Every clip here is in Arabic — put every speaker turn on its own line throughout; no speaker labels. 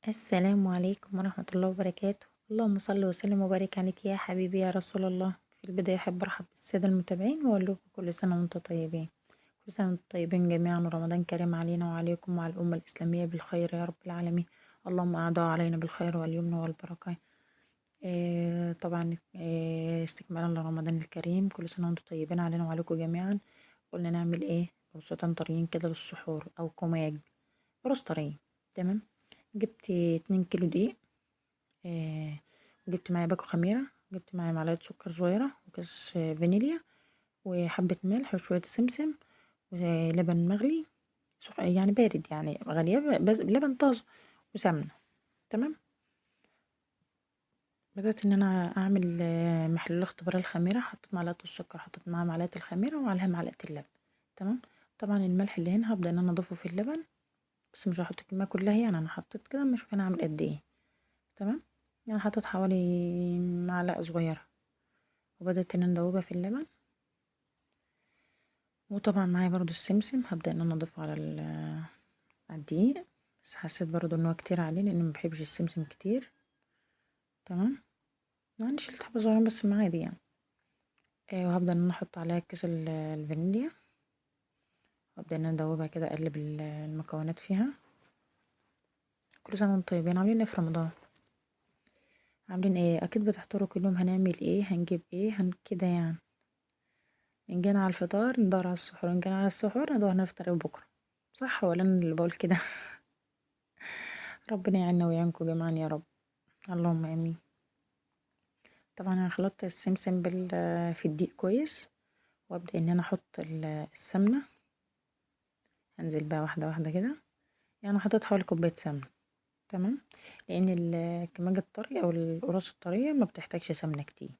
السلام عليكم ورحمة الله وبركاته. اللهم صل وسلم وبارك عليك يا حبيبي يا رسول الله. في البداية أحب أرحب بالسادة المتابعين وأقول لكم كل سنة وأنتم طيبين. كل سنة وأنتم طيبين جميعا، ورمضان كريم علينا وعليكم وعلى الأمة الإسلامية بالخير يا رب العالمين. اللهم أعد علينا بالخير واليمن والبركة. طبعا استكمالا لرمضان الكريم، كل سنة وأنتم طيبين علينا وعليكم جميعا. قلنا نعمل إيه؟ رصتين طريين كده للسحور أو كوماج، رز طري. تمام. جبت 2 كيلو دقيق، وجبت معايا باكو خميرة، جبت معايا معلقة سكر صغيرة وكيس فانيليا وحبة ملح وشوية سمسم ولبن مغلي يعني بارد، يعني غالية بس لبن طازة وسمنة. تمام. بدأت ان انا اعمل محلول اختبار الخميرة. حطيت معلقة السكر، حطيت معاها معلقة الخميرة وعليها معلقة اللبن. تمام. طبعا الملح اللي هنا هبدأ ان انا اضيفه في اللبن، بس مش هحط الكمية كلها، يعني انا حطيت كده اما اشوف انا هعمل قد ايه. تمام. يعني حطيت حوالي معلقة صغيرة، وبدأت ان انا ادوبها في اللبن. وطبعا معايا برضو السمسم، هبدأ ان انا اضيفه على على الدقيق، بس حسيت برضو ان هو كتير عليه لان مبحبش السمسم كتير. تمام. يعني شلت حبة صغيرة بس ما عادي يعني. وهبدأ ان انا احط عليها كيس الفانيليا، وابدأ ان انا ادوبها كده، اقلب المكونات فيها. كل سنة وانتم طيبين. عاملين ايه في رمضان؟ عاملين ايه؟ اكيد بتحضروا كل يوم هنعمل ايه، هنجيب ايه، كده يعني. ان جينا على الفطار ندور على السحور، ان جينا على السحور ندور نفطر إيه بكره. صح ولا انا اللي بقول كده؟ ربنا يعيننا ويعينكم جميعا يا رب. اللهم امين. طبعا انا خلطت السمسم في الدقيق كويس، وابدا ان انا احط السمنه. انزل بقى واحده واحده كده، يعني حطيت حوالي كوبايه سمنه. تمام. لان الكماجة الطري او القراص الطريه ما بتحتاجش سمنه كتير.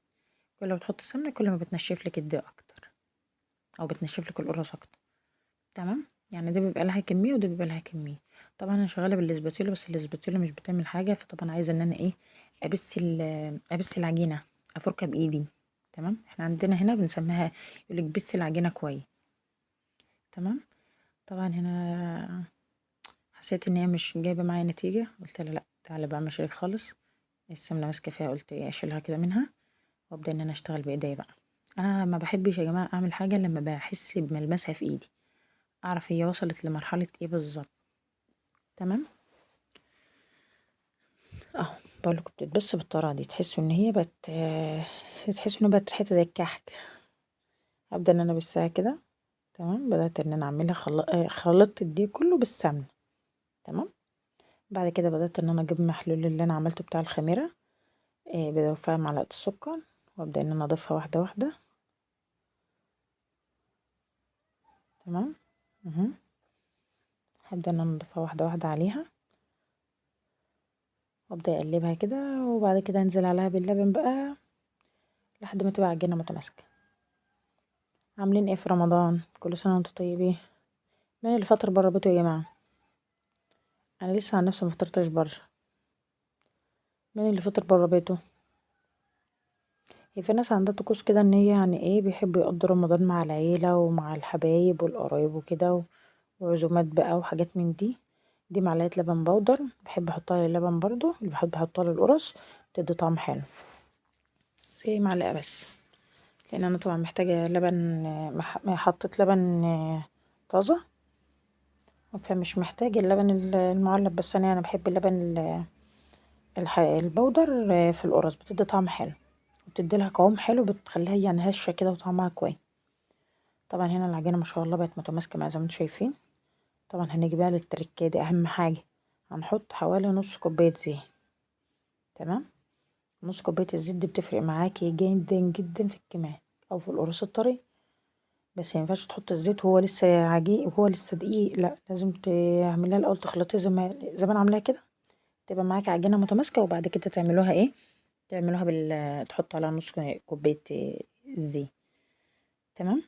كل ما بتحط سمنه كل ما بتنشف لك الدقيق اكتر، او بتنشف لك القراص اكتر. تمام. يعني دي بيبقى لها كميه ودي بيبقى لها كميه. طبعا انا شغاله بالاسباتيولا، بس الاسباتيولا مش بتعمل حاجه، فطبعا عايزه ان انا ايه، ابس العجينه، افركها بايدي. تمام. احنا عندنا هنا بنسميها، يقولك بس العجينه كويس. تمام. طبعا هنا حسيت ان هي مش جايبه معايا نتيجه، قلت لها لا تعالى بقى مشارك خالص. السمنه ماسكه فيها، قلت ايه اشيلها كده منها، وابدا ان انا اشتغل بايديا بقى. انا ما بحبش يا جماعه اعمل حاجه لما بحس بملمسها في ايدي، اعرف هي وصلت لمرحله ايه بالظبط. تمام. اهو بقول لكم بتتبس بالطريقه دي، تحسوا ان هي تحسوا ان بقت ريحتها زي الكحك. هبدا ان انا بسها كده. تمام. بدات ان انا اعملها خلطت دي كله بالسمنه. تمام. بعد كده بدات ان انا اجيب محلول اللي انا عملته بتاع الخميره، بضيف فيها معلقه السكر، وابدا ان انا اضيفها واحده واحده. تمام. مهم. هبدا ان انا اضيفها واحده واحده عليها، وابدا اقلبها كده، وبعد كده انزل عليها باللبن بقى لحد ما تبقى عجينه متماسكه. عاملين ايه في رمضان؟ كل سنه وانتم طيبين. مين اللي فطر بره بيته يا جماعه؟ انا لسه عن نفسي ما فطرتش بره. مين اللي فطر بره بيته؟ هي في ناس عندها طقوس كده ان هي يعني ايه بيحبوا يقضوا رمضان مع العيله ومع الحبايب والقرايب وكده وعزومات بقى وحاجات من دي. دي معلقه لبن بودر، بحب احطها للبن برضو، اللي بحب احطها للقرص، بتدي طعم حلو. زي معلقه بس، لان انا طبعا محتاجه لبن، حطيت لبن طازه، فمش محتاجه اللبن المعلب، بس انا بحب اللبن البودر في القرص، بتدي طعم حلو وبتدي لها قوام حلو، بتخليها يعني هشه كده وطعمها كويس. طبعا هنا العجينه ما شاء الله بقت متماسكه مع زي ما انتم شايفين. طبعا هنيجي بقى للتركه دي، اهم حاجه هنحط حوالي نص كوبايه زيت. تمام. نص كوبايه الزيت دي بتفرق معاكي جدا جدا في الكمام او في القرص الطري. بس مينفعش تحط الزيت وهو لسه عجين وهو لسه دقيق، لا لازم تعمليها الاول، تخلطيه زي ما انا عاملاها كده، تبقى معاكي عجينه متماسكه، وبعد كده تعملوها ايه، تعملوها تحط عليها نص كوبايه الزيت. تمام.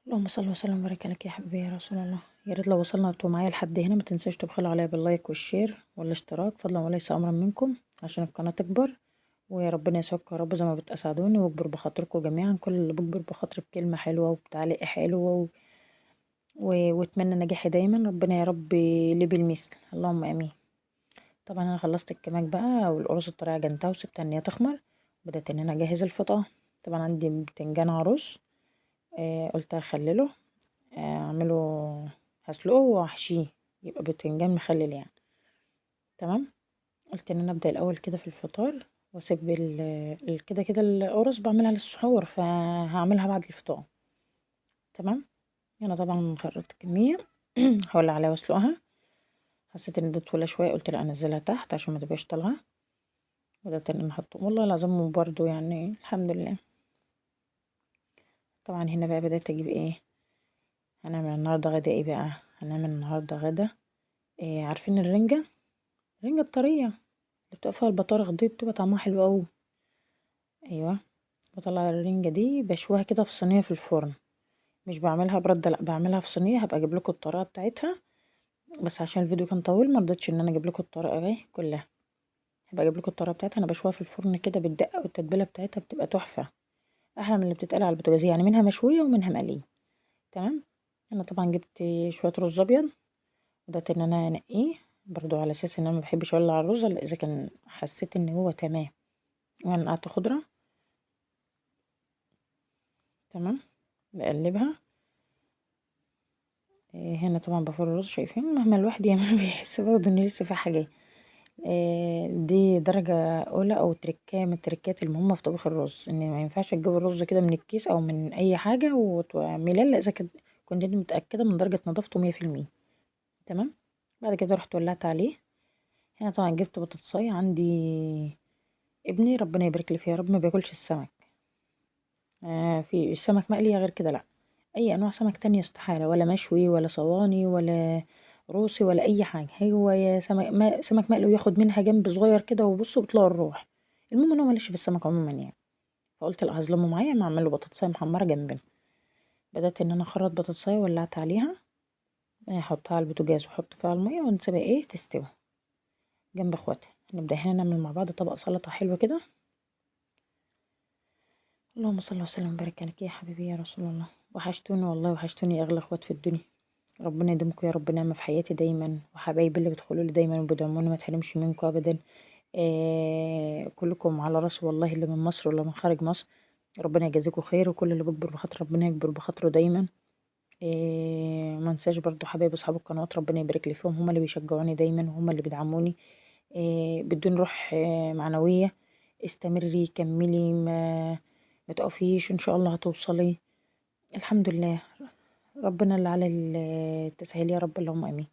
اللهم صل وسلم وبارك عليك يا حبيبي يا رسول الله. يا ريت لو وصلنا انتوا معايا لحد هنا ما تنساش تبخلوا عليا باللايك والشير والاشتراك فضلا وليس امرا منكم، عشان القناه تكبر. ويا ربنا يسعدكم يا رب زي ما بتساعدوني، واكبر بخاطركم جميعا. كل اللي بيكبر بخاطري بكلمه حلوه وبتعليق حلو واتمنى نجاحي دايما، ربنا يا رب لي بالمثل، اللهم امين. طبعا انا خلصت الكماك بقى والقرص الطرية عجنتها وسبتها ان هي تخمر. بدأت ان انا اجهز الفطار. طبعا عندي بتنجان عروس. قلت اخلله. اعمله. هسلقه واحشيه. يبقى بتنجان مخلل يعني. تمام. قلت ان انا ابدأ الاول كده في الفطار. واسيب كده كده القرص بعملها للسحور فهعملها بعد الفطار. تمام. انا طبعا خرطت كمية. هولع عليها واسلقها. حسيت ان ده طويلة شوية قلت لا انزلها تحت عشان ما تبقاش طالعة. بدأت ان انا احطهم والله العظيم برضو يعني الحمد لله. طبعا هنا بقى بدأت اجيب ايه. هنعمل النهاردة غدا ايه بقى. هنعمل النهاردة غدا. عارفين الرنجة. الرنجة الطرية اللي بتبقى فيها البطارخ دي بتبقى طعمها حلو اوي. ايوه. بطلع الرنجة دي بشويها كده في صينية في الفرن. مش بعملها برده لا بعملها في صينية هبقى اجيب لكم الطريقة بتاعتها. بس عشان الفيديو كان طويل مرضتش ان انا اجيب لكم الطريقة ايه كلها. هبقى اجيب لكم الطريقة بتاعتها. انا بشويها في الفرن كده بالدقة والتتبيلة بتاعتها بتبقى تحفة. احلى من اللي بتتقلي على البوتاجاز يعني منها مشوية ومنها مقلية. تمام. انا طبعا جبت شوية رز ابيض. بدأت ان انا انقيه. برضو على اساس ان انا ما بحبش اولع الرز الا اذا كان حسيت ان هو تمام. وانا نقعت خضرة. تمام. بقلبها. هنا طبعا بفور الرز شايفين مهما الواحد يعمل بيحس برضه ان لسه في حاجة. دي درجة اولى او تركية من التركات المهمة في طبخ الرز ان ما ينفعش تجيب الرز كده من الكيس او من اي حاجة وتعمليه الا اذا كنت انت متأكدة من درجة نظافته 100%. تمام. بعد كده رحت ولعت عليه. هنا طبعا جبت بطاطساية عندي. ابني ربنا يبارك لي فيه يا رب ما بياكلش السمك. في السمك مقلي غير كده لا. اي انواع سمك تانية استحالة ولا مشوي ولا صواني ولا روسي ولا اي حاجة هو يا سمك مقلي وياخد منها جنب صغير كده وبصوا بيطلعوا الروح. المهم ان هو ماليش في السمك عموما يعني. فقلت لا هظلمه معايا ما اعمل له بطاطساية محمرة جنبنا. بدأت ان انا اخرط بطاطساية ولعت عليها. احطها على البوتاجاز واحط فيها المية ونسيبها ايه تستوي. جنب اخواتها. نبدأ هنا نعمل مع بعض طبق سلطة حلو كده. اللهم صل وسلم وبارك عليك يا حبيبي يا رسول الله. وحشتوني والله وحشتوني يا اغلى اخوات في الدنيا. ربنا يديمكم يا رب نعمة في حياتي دايما وحبايبي اللي بتدخلوا لي دايما وبتدعموني ما تحرمش منكم ابدا. كلكم على راسي والله اللي من مصر ولا من خارج مصر. ربنا يجازيكم خير وكل اللي بيكبر بخاطر ربنا يكبر بخاطره دايما. ما انساش برضو حبايب اصحاب القنوات ربنا يبارك لي فيهم هم اللي بيشجعوني دايما وهم اللي بيدعموني. بدون روح معنوية. استمري كملي ما تقفيش ان شاء الله هتوصلي. الحمد لله. ربنا اللي على التسهيل يا رب اللهم امين.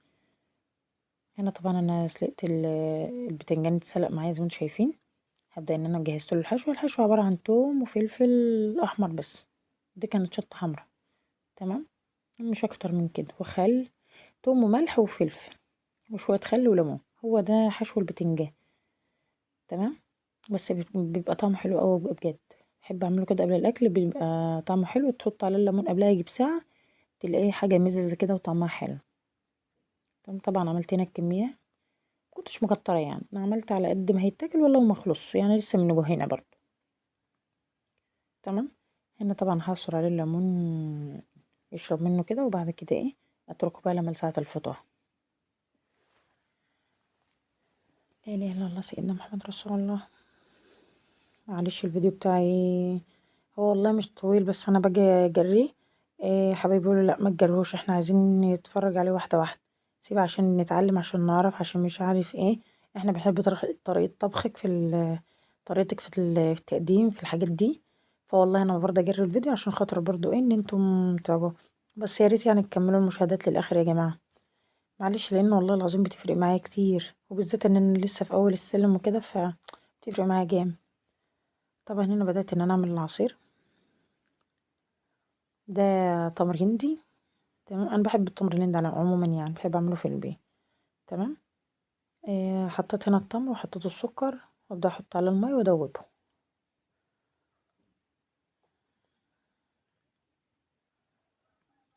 هنا طبعا انا سلقت البتنجان اتسلق معايا زي ما انتم شايفين. هبدأ ان انا جهزت له الحشو. الحشو عبارة عن توم وفلفل احمر بس. دي كانت شطة حمرا. تمام. مش اكتر من كده وخل. توم وملح وفلفل. وشوية خل وليمون هو ده حشو البتنجان. تمام. بس بيبقى طعمه حلو قوي بجد. بحب اعمله كده قبل الاكل بيبقى طعمه حلو تحط عليه الليمون قبلها يجي بساعة. تلاقيه حاجة مززة كده وطعمها حلو. طبعا عملت هنا الكمية. مكنتش مكترة يعني انا عملت على قد ما هيتاكل والله ما خلص يعني لسه من هنا برضه. تمام. هنا طبعا هعصر عليه الليمون. يشرب منه كده وبعد كده ايه. اتركه بقى لما ساعة الفطار. لا اله الا الله سيدنا محمد رسول الله. معلش الفيديو بتاعي. هو والله مش طويل بس انا باجي اجريه. حبايبي بيقولوا لا ما تجرهوش احنا عايزين نتفرج عليه واحده واحده. سيب عشان نتعلم عشان نعرف عشان مش عارف ايه. احنا بنحب طريقه طبخك طريقتك في التقديم في الحاجات دي. فوالله انا برضه اجري الفيديو عشان خاطر برضه ايه ان انتم تعجبوا. بس يا ريت يعني تكملوا المشاهدات للاخر يا جماعه. معلش لان والله العظيم بتفرق معايا كتير وبالذات ان انا لسه في اول السلم وكده بتفرق معايا جامد. طبعا هنا بدأت ان انا اعمل العصير. ده تمر هندي. تمام انا بحب التمر الهندي على عموما يعني بحب اعمله في البيت. تمام. حطيت هنا التمر وحطيت السكر وابدا احط على المي وادوبه.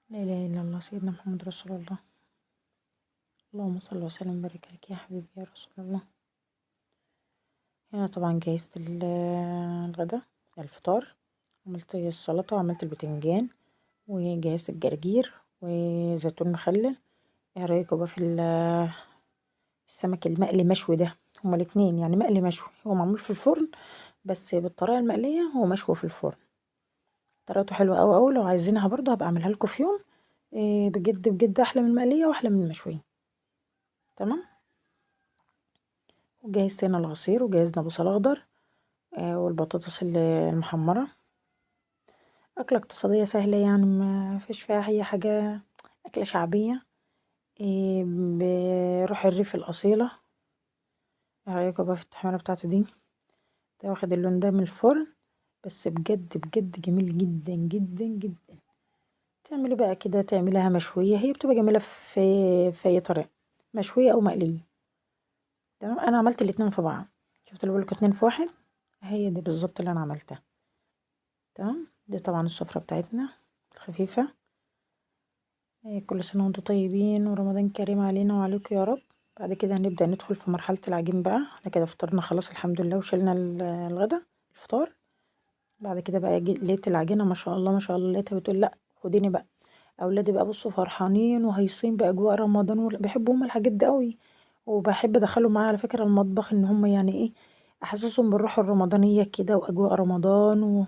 لا اله الا الله سيدنا محمد رسول الله. اللهم صل وسلم وبارك عليك يا حبيبي يا رسول الله. هنا طبعا جهزت الغدا. الفطار. عملت السلطه وعملت البتنجان. وجهزت الجرجير وزيتون مخلل. ايه رايكم بقى في السمك المقلي مشوي ده، هما الاتنين يعني مقلي مشوي، هو معمول في الفرن بس بالطريقة المقلية، هو مشوي في الفرن. طريقته حلوة أوي أوي، لو عايزينها برضه هابقى اعملها لكم في يوم. بجد بجد أحلى من المقلية وأحلى من المشوية. تمام. وجهزت هنا العصير وجهزنا بصل أخضر والبطاطس المحمرة. أكلة اقتصادية سهلة يعني ما فيش فيها أي حاجة، أكلة شعبية. بروح الريف الأصيلة. ايه رأيكم بقى في التحميرة بتاعته دي؟ ده واخد اللون ده من الفرن، بس بجد بجد جميل جدا جدا جدا. تعملي بقى كده، تعمليها مشوية، هي بتبقى جميلة في أي طريقة، مشوية أو مقلية. تمام. أنا عملت الاتنين في بعض، شفت اللي بقولك اتنين في واحد، هي دي بالظبط اللي أنا عملتها. تمام. دي طبعا السفرة بتاعتنا الخفيفة. كل سنة وانتم طيبين ورمضان كريم علينا وعليكم يا رب. بعد كده هنبدأ ندخل في مرحلة العجين بقى. احنا كده فطرنا خلاص الحمد لله وشلنا الغدا الفطار. بعد كده بقى لقيت العجينة ما شاء الله ما شاء الله، لقيتها بتقول لا خديني بقى. اولادي بقى بصوا فرحانين وهيصين باجواء رمضان بيحبوا هم الحاجات دي قوي. وبحب ادخلهم معايا على فكرة المطبخ، ان هم يعني ايه، احسسهم بالروح الرمضانية كده واجواء رمضان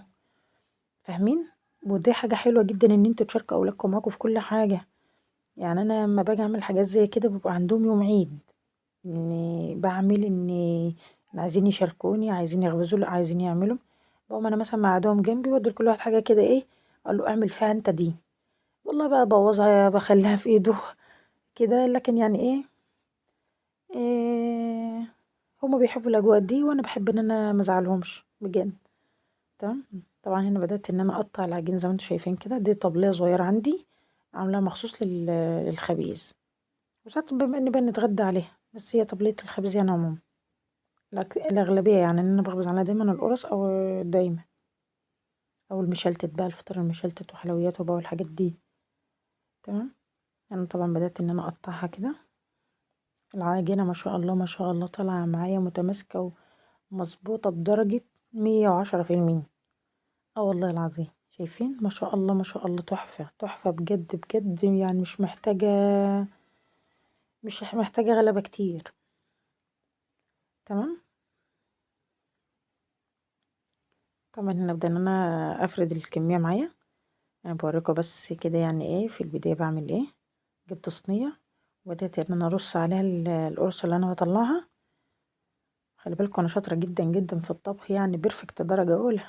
وفاهمين. ودي حاجة حلوة جدا ان انتوا تشاركوا اولادكم معاكم في كل حاجة. يعني انا لما باجي اعمل حاجات زي كده بيبقى عندهم يوم عيد، اني بعمل اني عايزين يشاركوني، عايزين يغبزوا، لا عايزين يعملوا. بقوم انا مثلا مقعدهم جنبي وادي لكل واحد حاجه كده، ايه اقول له اعمل فيها انت دي. والله بقى بوظها بخليها في ايده كده، لكن يعني إيه هما بيحبوا الاجواء دي وانا بحب ان انا مزعلهمش بجد. تمام. طبعا هنا بدأت ان انا اقطع العجين زي ما انتم شايفين كده، دي طبلية صغيرة عندي عاملاها مخصوص للخبيز، وساعات بما اني بنتغدى عليها، بس هي طبلية الخبز يعني عموما. الأغلبية يعني إن أنا بخبز عليها دايما القرص أو دايما، أو المشلتت بقى، الفطار المشلتت وحلوياته بقى والحاجات دي. تمام. أنا طبعا بدأت إن أنا أقطعها كده. العجينة ما شاء الله ما شاء الله طالعة معايا متماسكة ومظبوطة بدرجة 110%. اه والله العظيم شايفين ما شاء الله ما شاء الله، تحفة تحفة بجد بجد، يعني مش محتاجة غلبة كتير. تمام. طبعا هنا أبدأ إن أنا أفرد الكمية معايا. أنا بوريكم بس كده يعني ايه في البداية بعمل ايه. جبت صينية وبدأت ان انا ارص عليها القرص اللي انا هطلعها. خلي بالكم انا شاطرة جدا جدا في الطبخ، يعني بيرفكت درجة اولى.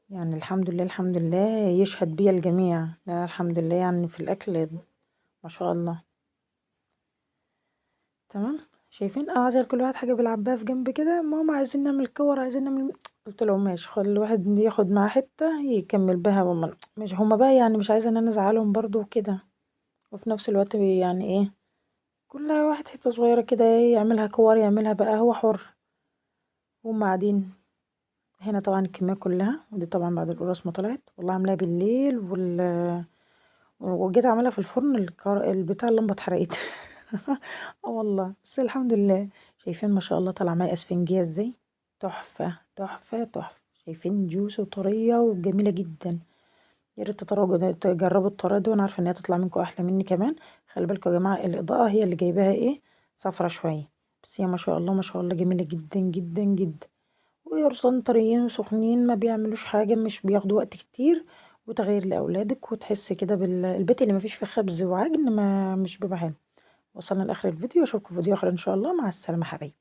يعني الحمد لله الحمد لله يشهد بيا الجميع، لا الحمد لله يعني في الاكل ما شاء الله. تمام. شايفين انا عايزة كل واحد حاجة بيلعب بيها في جنب كده، ماما عايزين نعمل كور عايزين نعمل، قلت لهم ماشي خد الواحد ياخد معاه حتة يكمل بها مش هما بقى يعني مش عايزة ان انا ازعلهم برضو وكده. وفي نفس الوقت يعني ايه، كل واحد حتة صغيرة كده ايه يعملها كور يعملها بقى هو حر. وهم قاعدين هنا طبعا الكمية كلها، ودي طبعا بعد القراص ما طلعت والله عاملاها بالليل وجيت اعملها في الفرن البتاع اللمبة اتحرقت اه والله بس الحمد لله. شايفين ما شاء الله طالعة معايا اسفنجية ازاي، تحفة تحفة تحفة. شايفين جوس وطرية وجميلة جدا. يا ريت تجربوا الطريقة دي، وانا عارفة ان هي تطلع منكم احلى مني كمان. خلي بالكم يا جماعة الاضاءة هي اللي جايباها ايه، صفرة شوية. بس هي ما شاء الله ما شاء الله جميلة جدا جدا جدا. ويرصان طريين وسخنين ما بيعملوش حاجة، مش بياخدوا وقت كتير، وتغيير لأولادك وتحس كده بالبيت اللي ما فيش فيه خبز وعجن ما مش بيبقى حلو. وصلنا لآخر الفيديو، اشوفكم في فيديو آخر ان شاء الله، مع السلامة حبايبي.